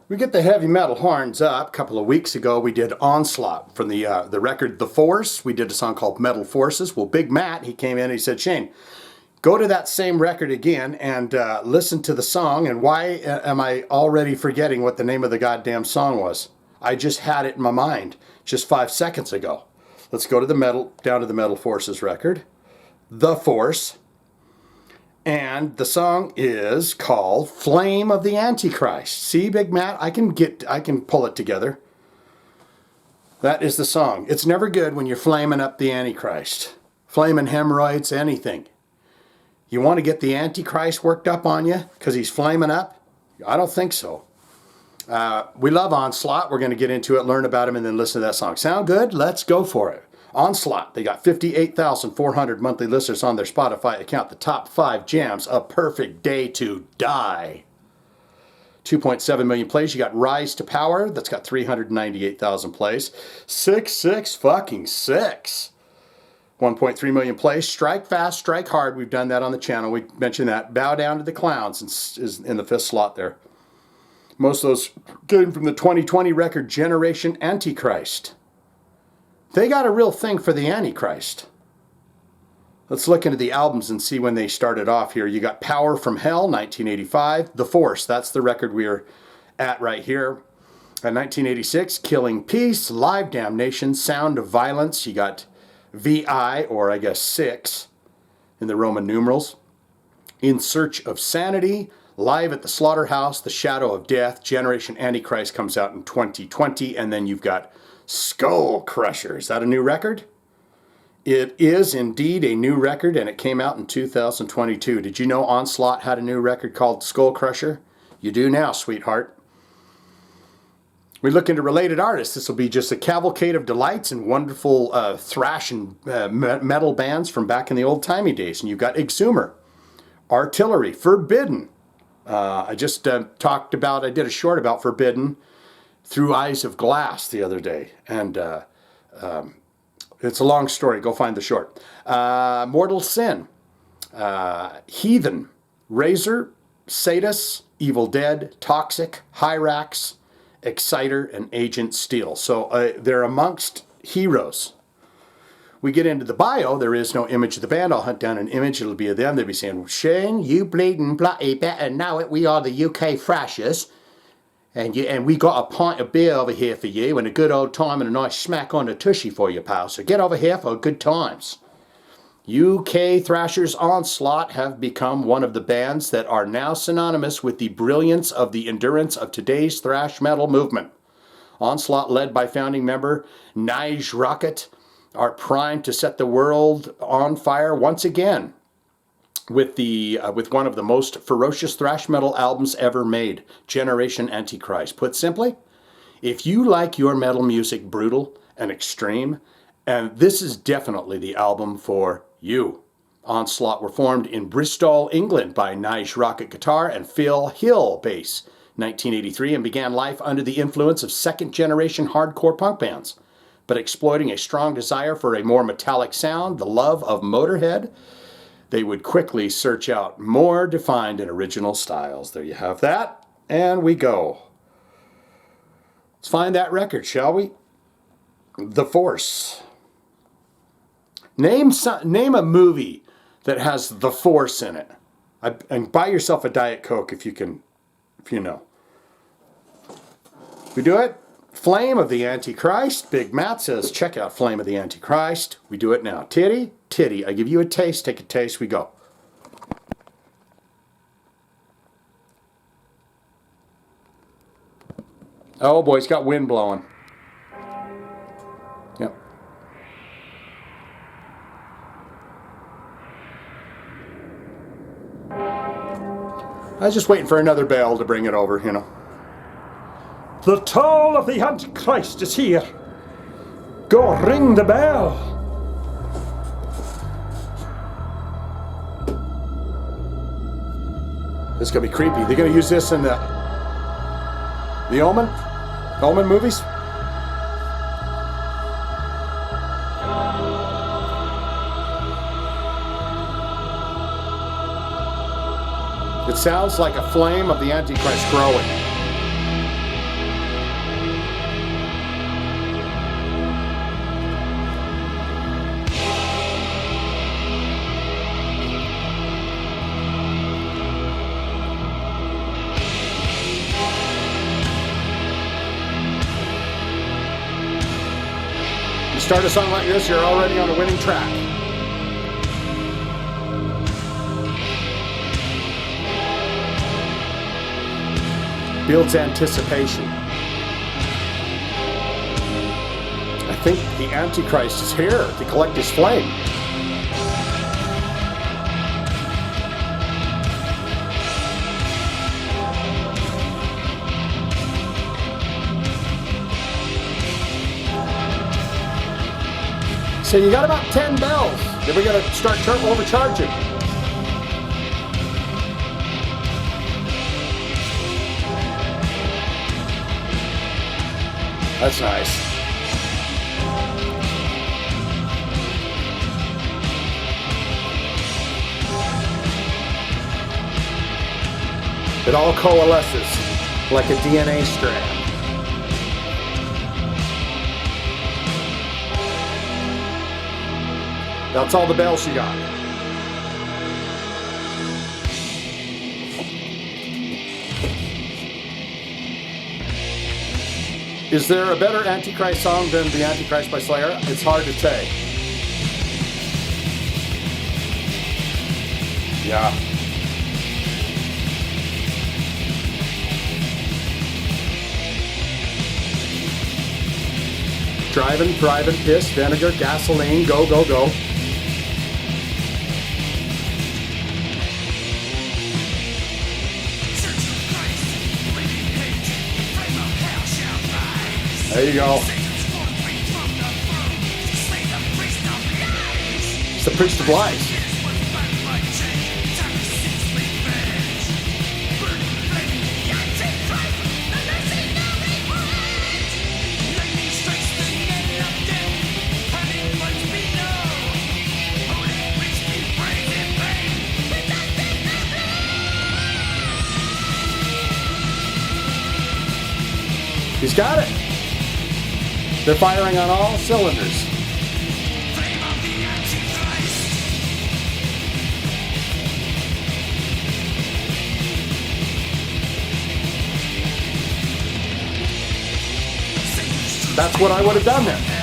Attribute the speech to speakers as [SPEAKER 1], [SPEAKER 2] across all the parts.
[SPEAKER 1] We get the heavy metal horns up. A couple of weeks ago, we did Onslaught from the record The Force. We did a song called Metal Forces. Well, Big Matt, he came in and he said, Shane, go to that same record again and listen to the song. And why am I already forgetting what the name of the goddamn song was? I just had it in my mind just 5 seconds ago. Let's go to down to the Metal Forces record. The Force. And the song is called Flame of the Antichrist. See, Big Matt, I can pull it together. That is the song. It's never good when you're flaming up the Antichrist. Flaming hemorrhoids, anything. You want to get the Antichrist worked up on you because he's flaming up? I don't think so. We love Onslaught. We're going to get into it, learn about him, and then listen to that song. Sound good? Let's go for it. Onslaught, they got 58,400 monthly listeners on their Spotify account. The top 5 jams, A Perfect Day to Die. 2.7 million plays. You got Rise to Power, that's got 398,000 plays. 666 fucking 6. 1.3 million plays. Strike Fast, Strike Hard, we've done that on the channel. We mentioned that. Bow Down to the Clowns is in the 5th slot there. Most of those came from the 2020 record Generation Antichrist. They got a real thing for the Antichrist. Let's look into the albums and see when they started off here. You got Power from Hell, 1985. The Force, that's the record we're at right here. 1986, Killing Peace, Live Damnation, Sound of Violence. You got VI, or I guess 6, in the Roman numerals. In Search of Sanity, Live at the Slaughterhouse, The Shadow of Death. Generation Antichrist comes out in 2020. And then you've got Skull Crusher. Is that a new record? It is indeed a new record, and it came out in 2022. Did you know Onslaught had a new record called Skull Crusher? You do now, sweetheart. We look into related artists. This will be just a cavalcade of delights and wonderful thrash and metal bands from back in the old-timey days. And you've got Exhumer, Artillery, Forbidden. I just talked about, I did a short about Forbidden Through Eyes of Glass the other day, and it's a long story. Go find the short. Mortal Sin, Heathen, Razor, Sadus, Evil Dead, Toxic, Hyrax, Exciter, and Agent Steel. So they're amongst heroes. We get into the bio. There is no image of the band. I'll hunt down an image. It'll be of them. They'll be saying, Shane, you bleeding bloody better know it. We are the UK Thrashers. And we got a pint of beer over here for you and a good old time and a nice smack on the tushy for you, pal. So get over here for good times. UK Thrashers Onslaught have become one of the bands that are now synonymous with the brilliance of the endurance of today's thrash metal movement. Onslaught, led by founding member Nige Rocket, are primed to set the world on fire once again with one of the most ferocious thrash metal albums ever made, Generation Antichrist. Put simply, if you like your metal music brutal and extreme, and this is definitely the album for you. Onslaught were formed in Bristol, England by Nige Rocket guitar and Phil Hill bass, 1983, and began life under the influence of second-generation hardcore punk bands. But exploiting a strong desire for a more metallic sound, the love of Motorhead, they would quickly search out more defined and original styles. There you have that, and we go. Let's find that record, shall we? The Force. Name a movie that has The Force in it. And buy yourself a Diet Coke if you know. We do it? Flame of the Antichrist. Big Matt says, check out Flame of the Antichrist. We do it now. Titty, titty. I give you a taste. Take a taste. We go. Oh boy, it's got wind blowing. Yep. I was just waiting for another bell to bring it over, you know. The toll of the Antichrist is here. Go ring the bell. This is going to be creepy. They're going to use this in the Omen movies. It sounds like a flame of the Antichrist growing. Start a song like this, you're already on a winning track. Builds anticipation. I think the Antichrist is here to collect his flame. So you got about 10 bells. Then we're going to start overcharging. That's nice. It all coalesces like a DNA strand. That's all the bells she got. Is there a better Antichrist song than the Antichrist by Slayer? It's hard to say. Yeah. Driving, piss, vinegar, gasoline, go, go, go. There you go. It's the priest of lies. He's got it. They're firing on all cylinders. That's what I would have done there.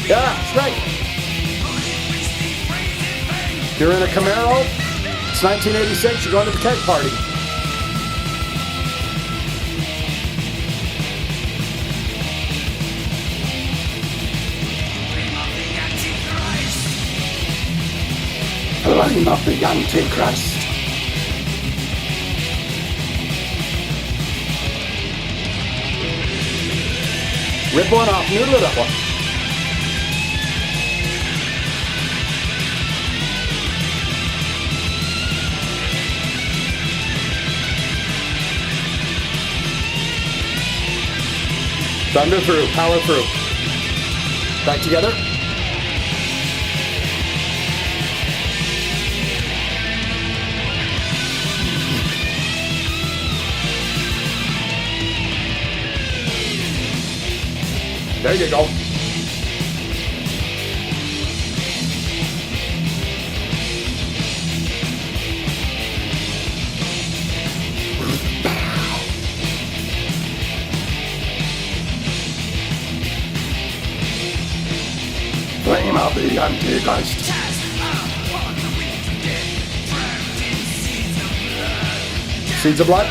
[SPEAKER 1] Yeah, that's right. You're in a Camaro. It's 1986. You're going to the keg party. Flame of the Antichrist. Rip one off, noodle it up one. Thunder through, power through. Back together. There you go. Flame of the Antichrist. Seeds of blood.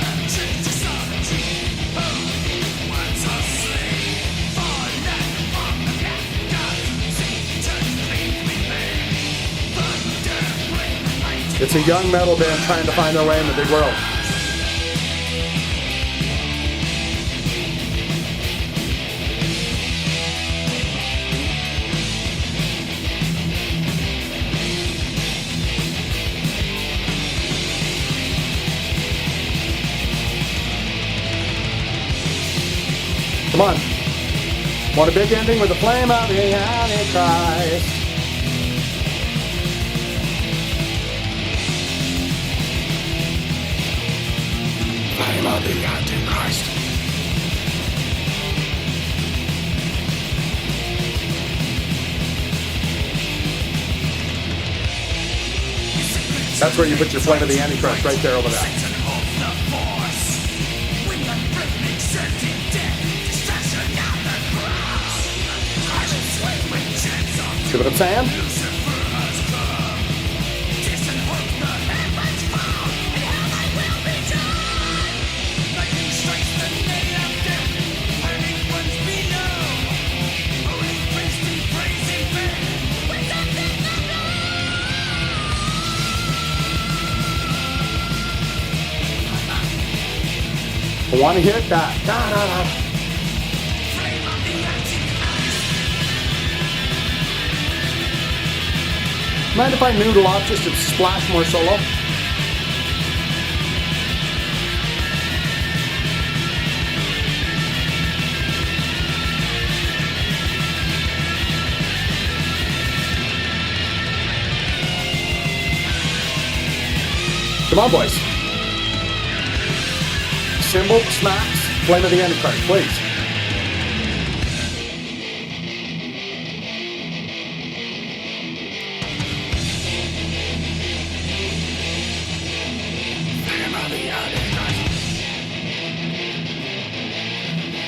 [SPEAKER 1] It's a young metal band trying to find their way in the big world. Come on. Want a big ending with the flame of the Antichrist. Flame of the Antichrist. Christ. That's where you put your flame of the Antichrist, right there over there. See what I'm saying? I want to hit that. Da, da, da. Mind if I noodle off just a splash more solo? Come on, boys. Symbol, smacks, flame of the Antichrist, please.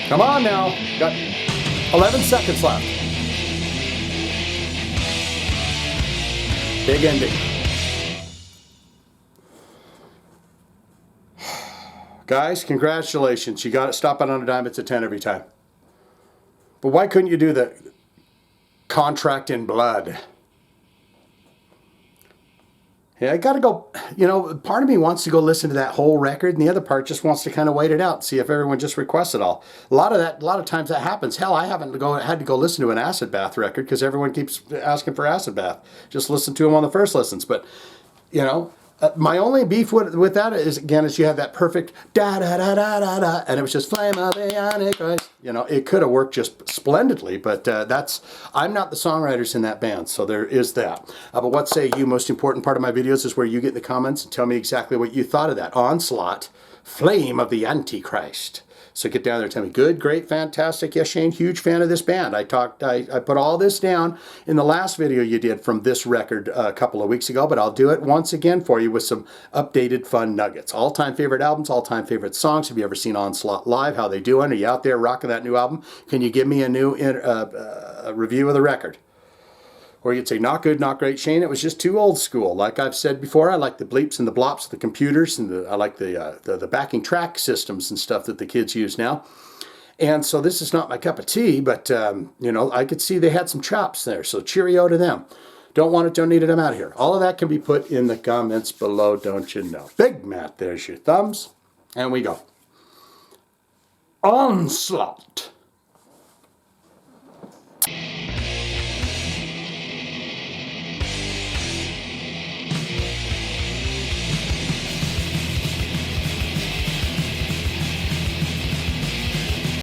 [SPEAKER 1] Come on now. Got 11 seconds left. Big ending. Guys, congratulations. You got it. Stop it on a dime. It's a 10 every time. But why couldn't you do the contract in blood? Yeah, I got to go, you know, part of me wants to go listen to that whole record, and the other part just wants to kind of wait it out, see if everyone just requests it all. A lot of times that happens. Hell, I haven't had to go listen to an Acid Bath record because everyone keeps asking for Acid Bath. Just listen to them on the first listens. But, you know, my only beef with that is, again, is you have that perfect da-da-da-da-da-da, and it was just flame of the Antichrist. You know, it could have worked just splendidly, but I'm not the songwriters in that band, so there is that. But what say you? Most important part of my videos is where you get in the comments and tell me exactly what you thought of that. Onslaught, flame of the Antichrist. So get down there and tell me, good, great, fantastic. Yes, Shane, huge fan of this band. I put all this down in the last video you did from this record a couple of weeks ago, but I'll do it once again for you with some updated fun nuggets. All-time favorite albums, all-time favorite songs. Have you ever seen Onslaught live? How they doing? Are you out there rocking that new album? Can you give me a new review of the record? Or you'd say, not good, not great, Shane. It was just too old school. Like I've said before, I like the bleeps and the blops of the computers, and I like the backing track systems and stuff that the kids use now. And so this is not my cup of tea, but, you know, I could see they had some chops there. So cheerio to them. Don't want it, don't need it, I'm out of here. All of that can be put in the comments below, don't you know. Big Matt, there's your thumbs. And we go. Onslaught.